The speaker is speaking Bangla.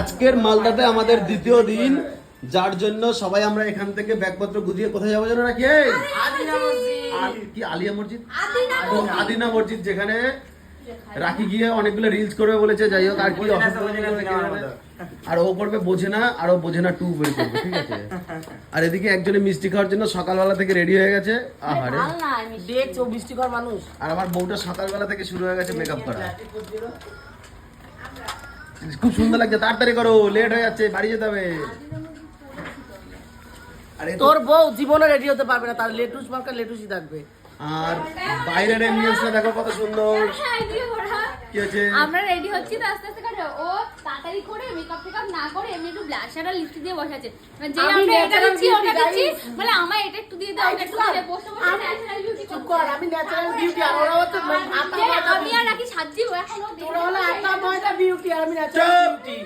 আজকের মালদাতে আমাদের দ্বিতীয় দিন, যার জন্য সবাই আমরা এখান থেকে ব্যাগপত্র গুছিয়ে কোথায় যাবো জানো নাকি? কি আলিয়া মসজিদ, আদিনা মসজিদ, যেখানে রাখি গিয়ে অনেকগুলো রিলস করবে বলেছে। যাই হোক, আর কি আর ও করবে বোঝে না, আর ও বোঝে না 2 বের করবে, ঠিক আছে? আর এদিকে একজনে মিষ্টি খাওয়ার জন্য সকালবেলা থেকে রেডি হয়ে গেছে। আহারে দেখছো মিষ্টি খাওয়ার মানুষ। আর আমার বউটা সকালবেলা থেকে শুরু হয়ে গেছে মেকআপ করা। খুব সুন্দর লাগছে, তাড়াতাড়ি করো, লেট হয়ে যাচ্ছে, বাড়ি যেতে হবে। তোর বউ জীবনে রেডি হতে পারবে না, তার লেটুস মার্কা লেটুসই থাকবে। আর বাইরের অ্যাম্বিয়েন্সটা দেখো কত সুন্দর। কি হচ্ছে? আমরা রেডি হচ্ছি তো আস্তে আস্তে করে, ও তাড়াতাড়ি করে মেকআপ টেকআপ না করে এমনি একটু ব্লাশার আর লিপস্টিক দিয়ে বসে আছে। যে আমরা এটা দিচ্ছি ওটা দিচ্ছি, বলে আমার এটা একটু দিয়ে দাও, ওটা একটু দিয়ে দাও, বসে বসে ন্যাচারাল বিউটি কর। আমি ন্যাচারাল বিউটি, আর ওরা হচ্ছে আমি আর নাকি সাজি, ও এখন তোরা হলো আটা ময়দা বিউটি, আর আমি ন্যাচারাল বিউটি।